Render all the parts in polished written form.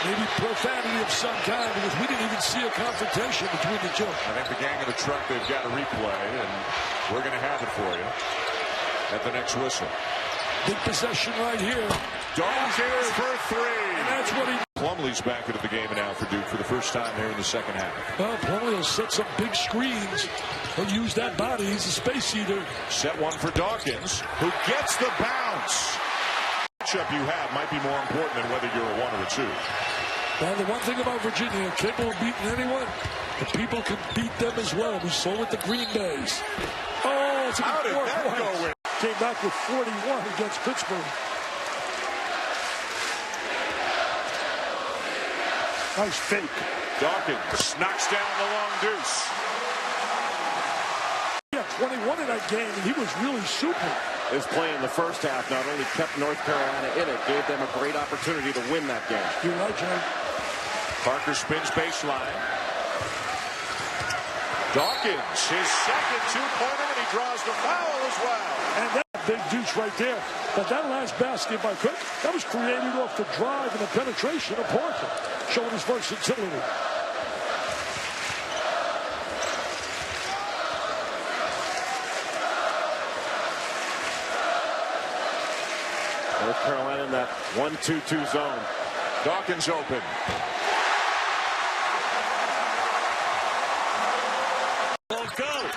maybe profanity of some kind, because we didn't even see a confrontation between the two. I think the gang in the truck, they've got a replay, and we're going to have it for you at the next whistle. Big possession right here. Dawkins for three. And that's what he... Plumlee's back into the game now for Duke for the first time here in the second half. Well, Plumlee will set some big screens. He'll use that body. He's a space eater. Set one for Dawkins, who gets the bounce. The matchup you have might be more important than whether you're a 1 or a 2. Well, the one thing about Virginia, capable of beating anyone, the people can beat them as well. We saw with the Green Bays. Oh, it's a How did that go with? Came back with 41 against Pittsburgh. Nice fake. Dawkins knocks down the long deuce. He had 21 in that game, and he was really super. His play in the first half not only kept North Carolina in it, gave them a great opportunity to win that game. You're right, John. Parker spins baseline. Dawkins, his second two-pointer, and he draws the foul as well. And that big deuce right there. But that last basket by Cook, that was created off the drive and the penetration of Parker, showing his versatility. North Carolina in that 1-2-2 zone. Dawkins open. Won't go.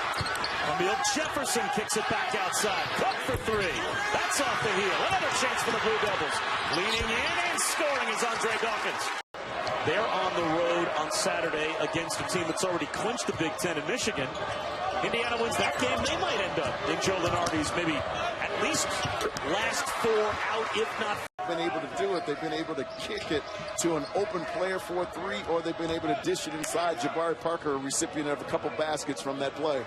Emil Jefferson kicks it back outside. Cook for three. That's off the heel. Another chance for the Blue Devils. Leaning in and scoring is Andre Dawkins. They're on the road on Saturday against a team that's already clinched the Big Ten in Michigan. Indiana wins that game. They might end up in Joe Lunardi's maybe at least last 4 out, if not. Been able to do it. They've been able to kick it to an open player for 3, or they've been able to dish it inside. Jabari Parker, a recipient of a couple baskets from that play.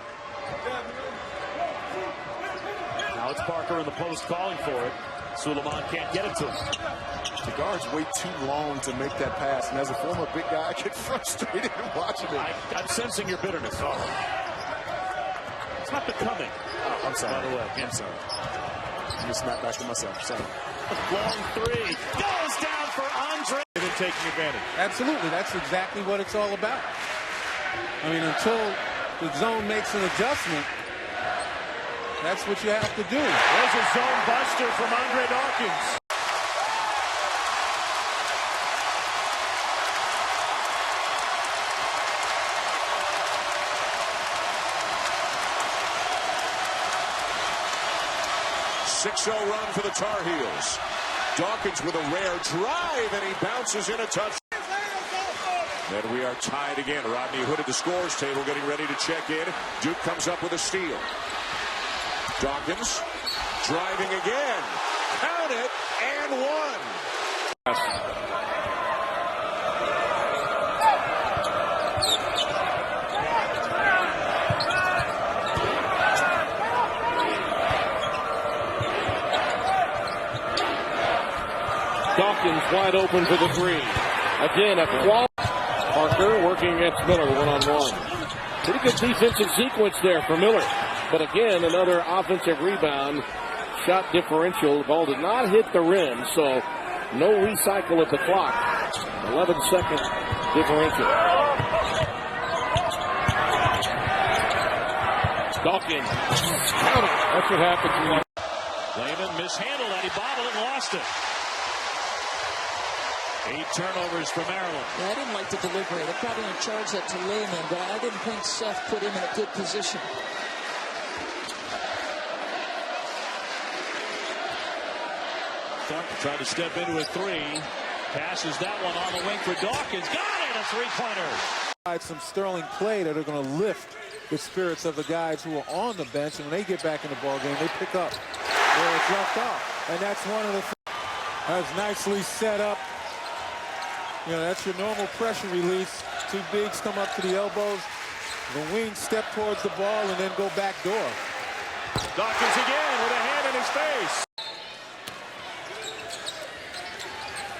Now it's Parker in the post calling for it. Suleiman can't get it to him. The guards wait too long to make that pass, and as a former big guy, I get frustrated watching it. I'm sensing your bitterness. Oh. It's not becoming. Oh, I'm sorry. By the way, I'm sorry. I'm just not back to myself. Sorry. Long three goes down for Andre. And then taking advantage. Absolutely. That's exactly what it's all about. I mean, until the zone makes an adjustment, that's what you have to do. There's a zone buster from Andre Dawkins. .6-0 run for the Tar Heels. Dawkins with a rare drive, and he bounces in a touch. Then we are tied again. Rodney Hood at the scores table getting ready to check in. Duke comes up with a steal. Dawkins driving again. Count it, and one. Dawkins wide open for the three. Again, a quality. Parker working against Miller one-on-one. Pretty good defensive sequence there for Miller. But again, another offensive rebound. Shot differential. The ball did not hit the rim, so no recycle at the clock. 11-second differential. Dawkins. Count it. That's what happened. Layman mishandled that. He bobbled and lost it. 8 turnovers for Maryland. Yeah, I didn't like the delivery. They're probably going to charge that to Layman, but I didn't think Seth put him in a good position. Clark tried to step into a three. Passes that one on the wing for Dawkins. Got it! A three-pointer. Some sterling play that are going to lift the spirits of the guys who are on the bench, and when they get back in the ball game, they pick up where it's left off. And that's one of the things that's nicely set up. You know, that's your normal pressure release. 2 bigs come up to the elbows. The wings step towards the ball and then go back door. Dawkins again with a hand in his face.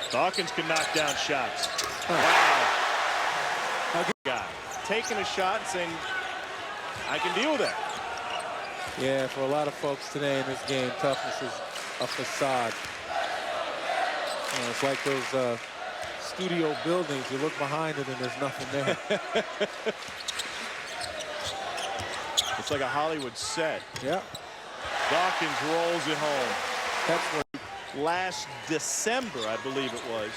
Dawkins can knock down shots. Wow. Guy taking a shot and saying, I can deal with that. Yeah, for a lot of folks today in this game, toughness is a facade. You know, it's like those studio buildings. You look behind it and there's nothing there. It's like a Hollywood set. Yeah. Dawkins rolls it home. That's what. Last December, I believe it was,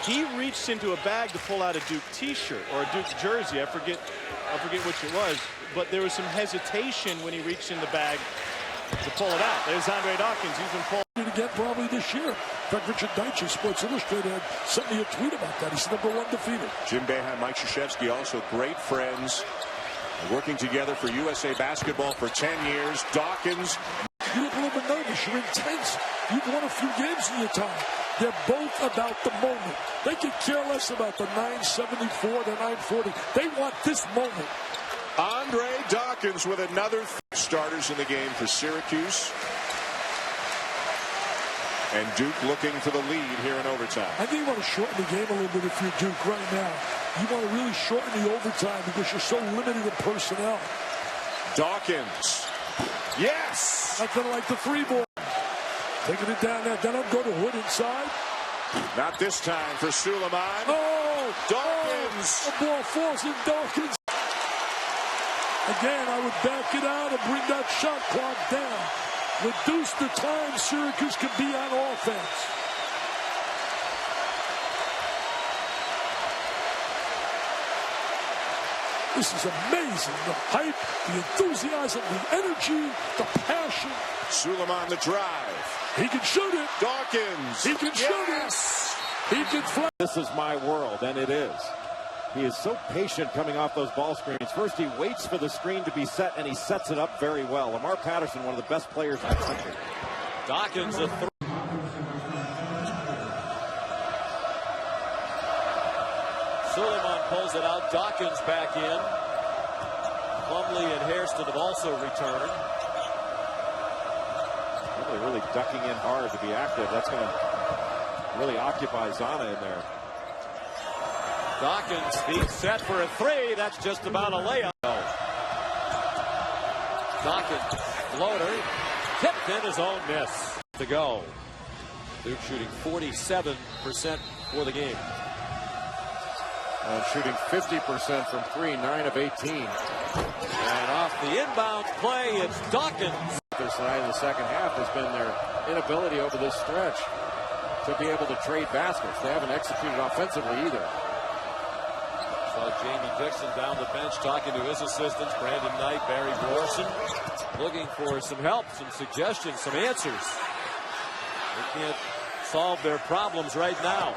he reached into a bag to pull out a Duke t-shirt or a Duke jersey. I forget which it was, but there was some hesitation when he reached in the bag to pull it out. There's Andre Dawkins. He's been pulled Again, probably this year. In fact, Richard Deitch, Sports Illustrated, had sent me a tweet about that. He's #1 defeated. Jim Boeheim, Mike Krzyzewski, also great friends, working together for USA Basketball for 10 years. Dawkins. You look a little bit nervous. You're intense. You've won a few games in your time. They're both about the moment. They could care less about the 974, the 940. They want this moment. Andre Dawkins with another starters in the game for Syracuse. And Duke looking for the lead here in overtime. I think you want to shorten the game a little bit if you're Duke right now. You want to really shorten the overtime because you're so limited in personnel. Dawkins. Yes! Nothing like the free ball. Taking it down there. Then I'll go to Hood inside. Not this time for Suleiman. Oh! Dawkins! Oh, the ball falls in Dawkins. Again, I would back it out and bring that shot clock down. Reduce the time Syracuse can be on offense. This is amazing. The hype, the enthusiasm, the energy, the passion. Suleiman the drive. He can shoot it. Dawkins. He can shoot it. He can fly. This is my world, and it is. He is so patient coming off those ball screens. First, he waits for the screen to be set, and he sets it up very well. Lamar Patterson, one of the best players in the country. Dawkins, a three. Suleiman pulls it out. Dawkins back in. Plumlee and Hairston have also returned. Really ducking in hard to be active. That's going to really occupy Zana in there. Dawkins being set for a three. That's just about a layup. Dawkins, floater, tipped in his own miss. To go. Duke shooting 47% for the game. And shooting 50% from 3, 9 of 18. And off the inbound play, it's Dawkins. Their side in the second half has been their inability over this stretch to be able to trade baskets. They haven't executed offensively either. Saw Jamie Dixon down the bench talking to his assistants, Brandon Knight, Barry Borson, looking for some help, some suggestions, some answers. They can't solve their problems right now.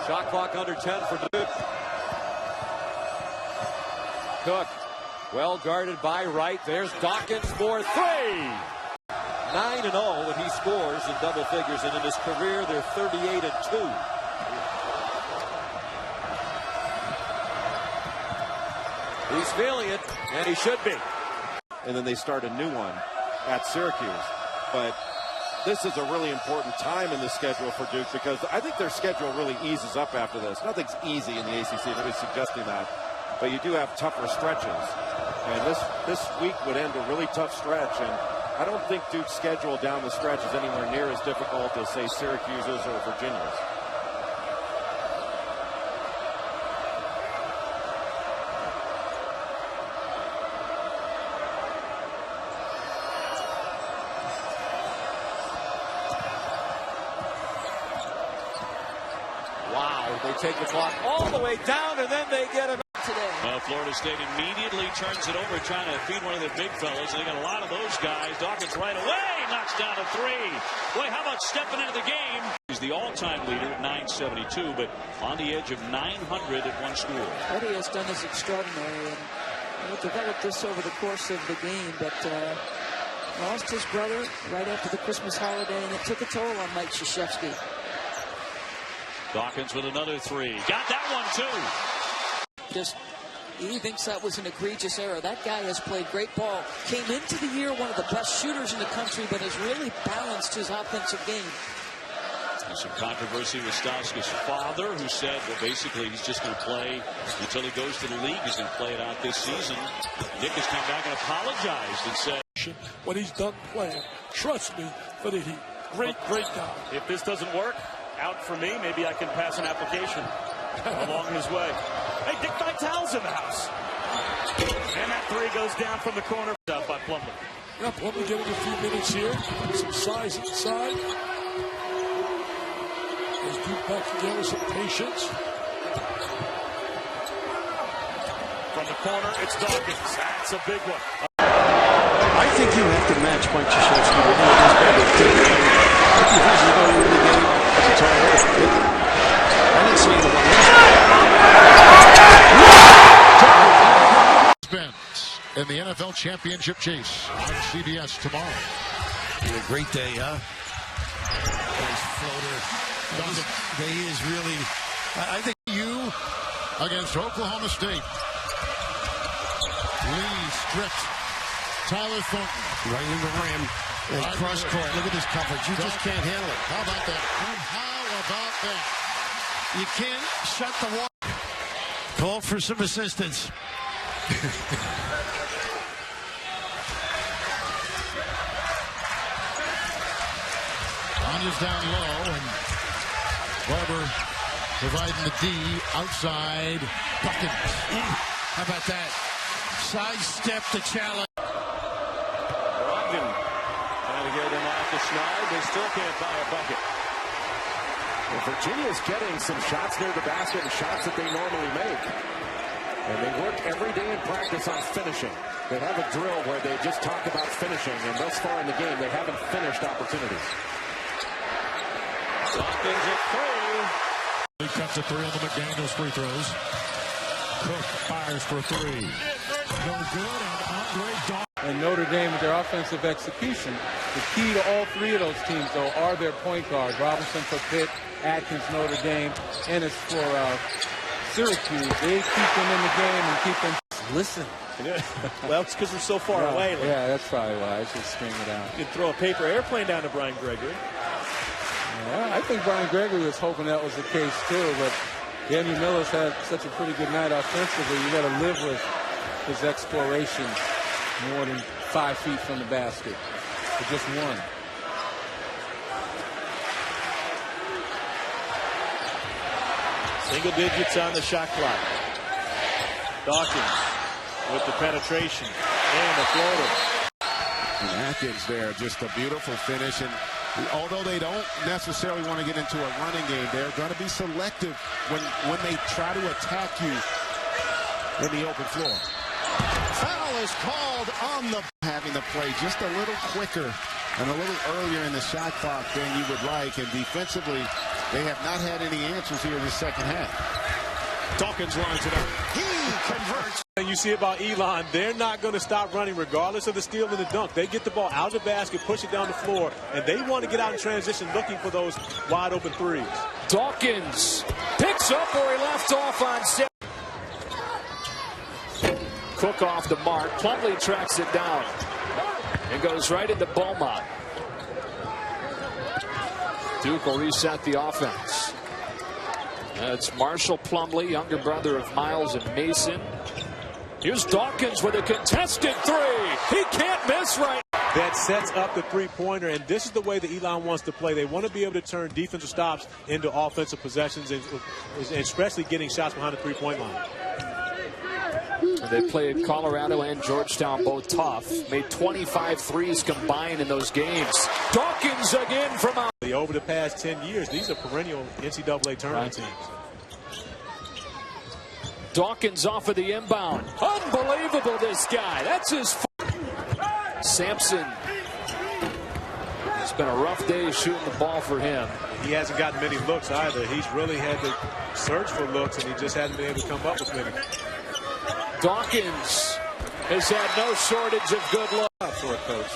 Shot clock under 10 for Duke. Cook, well guarded by Wright. There's Dawkins for three. 9-0 when he scores in double figures, and in his career they're 38-2. He's feeling it, and he should be. And then they start a new one at Syracuse. But this is a really important time in the schedule for Duke because I think their schedule really eases up after this. Nothing's easy in the ACC. Nobody's suggesting that. But you do have tougher stretches. And this week would end a really tough stretch. And I don't think Duke's schedule down the stretch is anywhere near as difficult as, say, Syracuse's or Virginia's. They take the clock all the way down, and then they get him today. Florida State immediately turns it over, trying to feed one of their big fellas. They got a lot of those guys. Dawkins right away knocks down a three. Boy, how about stepping into the game? He's the all-time leader at 972, but on the edge of 900 at one school. What he has done is extraordinary, and we'll develop this over the course of the game, but lost his brother right after the Christmas holiday, and it took a toll on Mike Krzyzewski. Dawkins with another three. Got that one, too. He thinks that was an egregious error. That guy has played great ball. Came into the year one of the best shooters in the country, but has really balanced his offensive game. There's some controversy with Stauska's father, who said, well, basically, he's just going to play until he goes to the league. He's going to play it out this season. Nick has come back and apologized and said, what he's done playing. Trust me for the Heat. Great guy. If this doesn't work, out for me. Maybe I can pass an application along his way. Hey, Dick Vitale's in the house. And that three goes down from the corner. Out by Plumlee. Yeah, Plumlee getting a few minutes here. Some size inside. As Duke back together, some patience. From the corner, it's Dawkins. That's a big one. I think you have to match Mike Krzyzewski with what he's got to do. If you think he's going to win the game, that's all right. I didn't see the one. Spence in the NFL Championship chase on CBS tomorrow. A great day, huh? Nice floater. He is really, I think you against Oklahoma State. Lee stripped. Tyler Thornton. right in the rim and cross court. Look at this coverage. You just can't handle it. How about that? How about that? You can't shut the water. Call for some assistance. Anya's down low, and Barber providing the D outside. Dawkins. How about that? Sidestep the challenge. Brogdon trying to get them off the snide. They still can't buy a bucket. Well, Virginia's getting some shots near the basket and shots that they normally make. And they work every day in practice on finishing. They have a drill where they just talk about finishing, and thus far in the game, they haven't finished opportunities. Dawkins at three. He cuts a three on the McDaniels free throws. Cook fires for three. No good, and Andre Dawkins. And Notre Dame with their offensive execution. The key to all three of those teams, though, are their point guards. Robinson for Pitt, Atkins, Notre Dame, and it's for Syracuse. They keep them in the game and keep them. Listen. Well, it's because we're so far away. Yeah, that's probably why. I should string it out. You can throw a paper airplane down to Brian Gregory. Yeah, I think Brian Gregory was hoping that was the case, too. But Danny Miller's had such a pretty good night offensively. You got to live with his exploration more than 5 feet from the basket. For just one. Single digits on the shot clock. Dawkins with the penetration and the floater. And Atkins there, just a beautiful finish. And although they don't necessarily want to get into a running game, they're going to be selective when they try to attack you in the open floor. Foul is called on the having the play just a little quicker and a little earlier in the shot clock than you would like. And defensively, they have not had any answers here in the second half. Dawkins lines it up. He converts. And you see about Elon, they're not going to stop running regardless of the steal and the dunk. They get the ball out of the basket, push it down the floor, and they want to get out in transition looking for those wide open threes. Dawkins picks up where he left off on set. Cook off the mark. Plumlee tracks it down and goes right into Beaumont. Duke will reset the offense. It's Marshall Plumlee, younger brother of Miles and Mason. Here's Dawkins with a contested three. He can't miss right. That sets up the three-pointer, and this is the way that Elon wants to play. They want to be able to turn defensive stops into offensive possessions, and especially getting shots behind the three-point line. They played Colorado and Georgetown both tough. Made 25 threes combined in those games. Dawkins again from out. Over the past 10 years, these are perennial NCAA tournament teams. Dawkins off of the inbound. Unbelievable, this guy. That's his. Sampson. It's been a rough day shooting the ball for him. He hasn't gotten many looks either. He's really had to search for looks, and he just hasn't been able to come up with many. Dawkins has had no shortage of good luck. For a coach.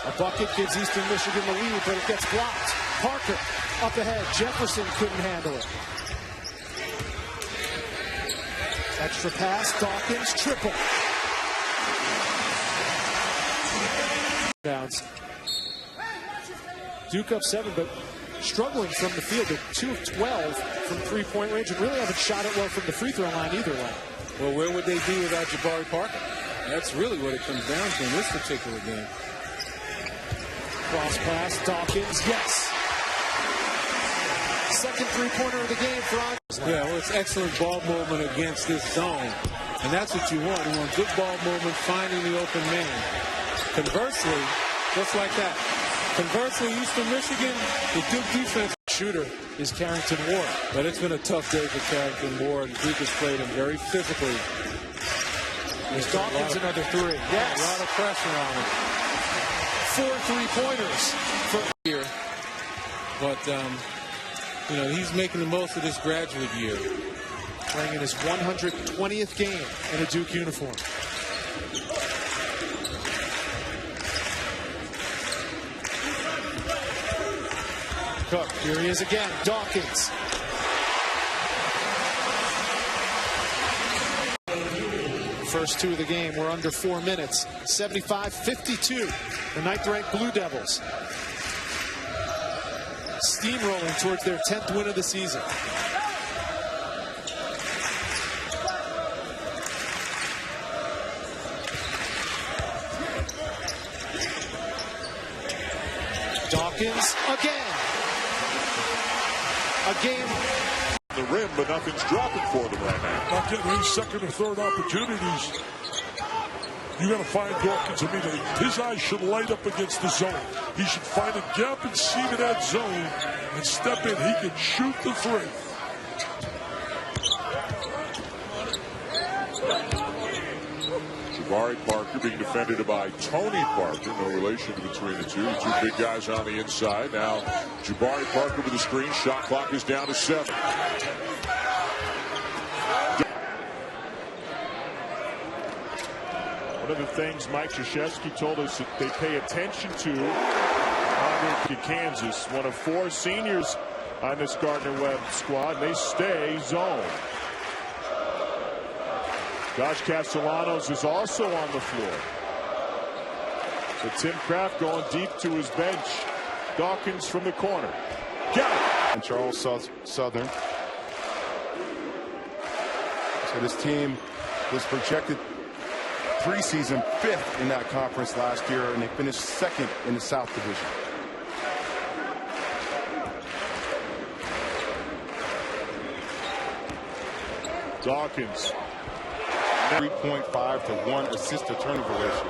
A bucket gives Eastern Michigan the lead, but it gets blocked. Parker up ahead. Jefferson couldn't handle it. Extra pass. Dawkins triple. Bounce. Duke up 7, but struggling from the field. They're 2 of 12 from three-point range, and really haven't shot it well from the free throw line either way. Well, where would they be without Jabari Parker? That's really what it comes down to in this particular game. Cross pass, Dawkins, yes. second three-pointer of the game for Andre. Yeah, well, it's excellent ball movement against this zone. And that's what you want. You want good ball movement, finding the open man. Conversely, just like that. Conversely, Eastern Michigan, the Duke defense shooter is Carrington Ward. But it's been a tough day for Carrington Ward. Duke has played him very physically. There's Dawkins another three. Yes. A lot of pressure on him. 4 3-pointers for here. But, you know, he's making the most of this graduate year. Playing in his 120th game in a Duke uniform. Cook, here he is again. Dawkins. First two of the game were under 4 minutes. 75-52. The ninth-ranked Blue Devils steamrolling towards their 10th win of the season. Dawkins again. A game. The rim, but nothing's dropping for them right now. Not getting any second or third opportunities. You got to find Dawkins immediately. His eyes should light up against the zone. He should find a gap and seam in that zone and step in. He can shoot the three. Jabari Parker being defended by Tony Parker. No relation between the two. The two big guys on the inside. Now Jabari Parker with the screen. Shot clock is down to 7. One of the things Mike Krzyzewski told us that they pay attention to in Kansas. One of 4 seniors on this Gardner-Webb squad. And they stay zone. Josh Castellanos is also on the floor. So Tim Kraft going deep to his bench. Dawkins from the corner. Got it. And Charles Southern. So this team was projected preseason 5th in that conference last year, and they finished 2nd in the South Division. Dawkins. 3.5 to 1 assist to turnover ratio.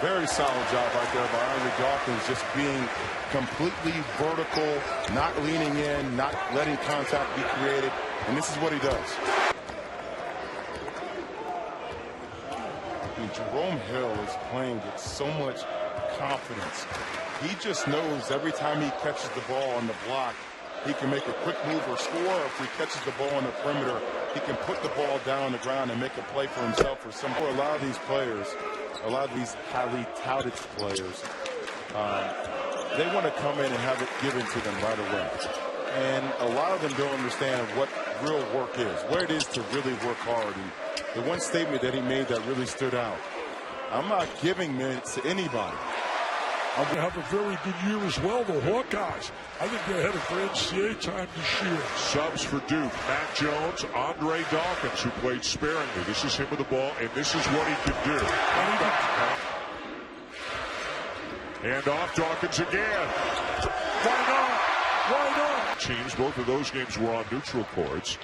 Very solid job right there by Andre Dawkins, just being completely vertical, not leaning in, not letting contact be created, and this is what he does. And Jerome Hill is playing with so much confidence. He just knows every time he catches the ball on the block, he can make a quick move or score. Or if he catches the ball on the perimeter, he can put the ball down on the ground and make a play for himself or some. For a lot of these players, a lot of these highly touted players, they want to come in and have it given to them right away. And a lot of them don't understand what real work is, what it is to really work hard. And the one statement that he made that really stood out: I'm not giving minutes to anybody. I'm going to have a very good year as well, the Hawkeyes. I think they're headed for NCAA time this year. Subs for Duke. Matt Jones, Andre Dawkins, who played sparingly. This is him with the ball, and this is what he can do. And off Dawkins again. Why not? Why not? Teams, both of those games were on neutral courts.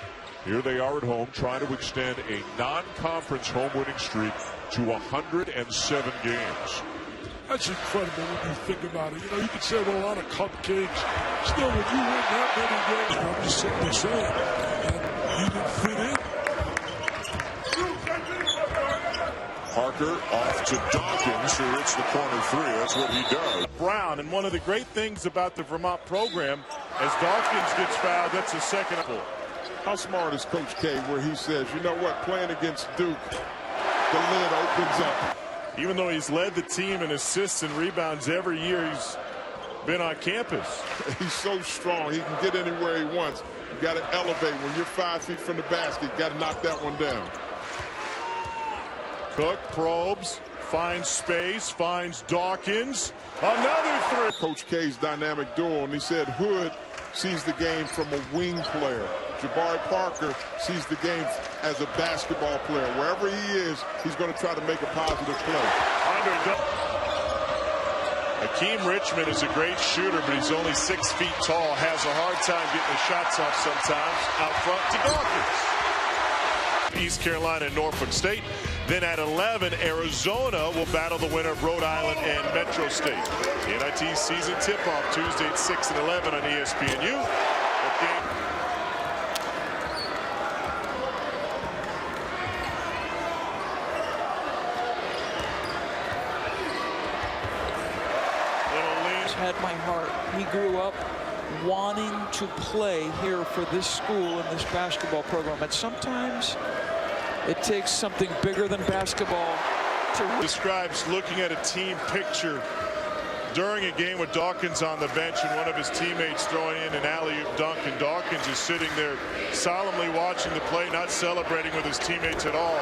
Here they are at home trying to extend a non-conference home winning streak to 107 games. That's incredible when you think about it. You know, you could say with a lot of cupcakes. Still, when you win that many games, I'm just simply saying, you didn't fit in. Parker off to Dawkins, who hits the corner 3. That's what he does. Brown, and one of the great things about the Vermont program, as Dawkins gets fouled, that's a second. How smart is Coach K where he says, you know what, playing against Duke, the lid opens up. Even though he's led the team in assists and rebounds every year he's been on campus. He's so strong. He can get anywhere he wants. You got to elevate. When you're 5 feet from the basket, you got to knock that one down. Cook probes, finds space, finds Dawkins. Another 3. Coach K's dynamic duo, and he said Hood sees the game from a wing player. Jabari Parker sees the game as a basketball player. Wherever he is, he's going to try to make a positive play. Hakeem Richmond is a great shooter, but he's only 6 feet tall, has a hard time getting the shots off sometimes. Out front to Dawkins. East Carolina and Norfolk State. Then at 11, Arizona will battle the winner of Rhode Island and Metro State. The NIT season tip-off Tuesday at 6 and 11 on ESPNU. Had my heart. He grew up wanting to play here for this school and this basketball program. And sometimes it takes something bigger than basketball to... Describes looking at a team picture during a game with Dawkins on the bench and one of his teammates throwing in an alley-oop dunk, and Dawkins is sitting there solemnly watching the play, not celebrating with his teammates at all.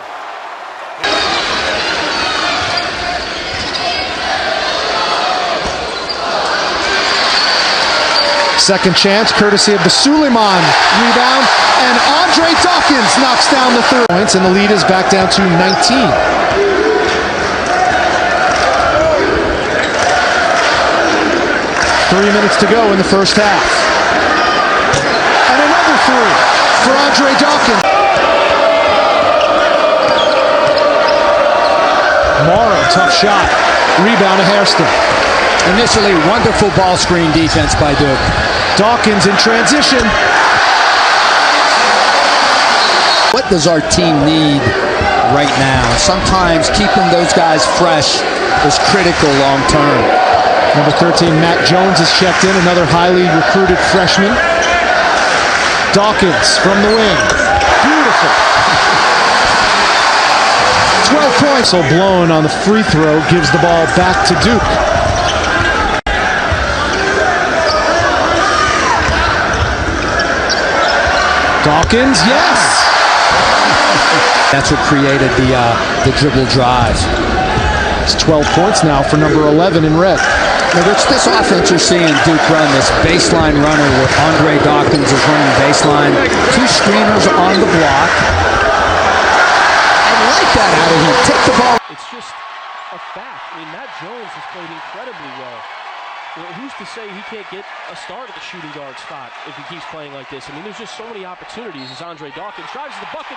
Second chance, courtesy of the Suleiman rebound, and Andre Dawkins knocks down the third points, and the lead is back down to 19. 3 minutes to go in the first half. And another three for Andre Dawkins. Morrow, tough shot. Rebound to Hairston. Initially, wonderful ball screen defense by Duke. Dawkins in transition. What does our team need right now? Sometimes keeping those guys fresh is critical long term. Number 13, Matt Jones is checked in, another highly recruited freshman. Dawkins from the wing. Beautiful. 12 points. So blown on the free throw gives the ball back to Duke. Dawkins, yes! That's what created the dribble drive. It's 12 points now for number 11 in red. Now, Rich, this offense you're seeing Duke run, this baseline runner where Andre Dawkins is running baseline. 2 screeners on the block. I like that out of him. Take the ball. It's just a fact. I mean, Matt Jones has played incredibly well. You know, who's to say he can't get a start at the shooting guard spot if he keeps playing like this? I mean, there's just so many opportunities as Andre Dawkins drives the bucket.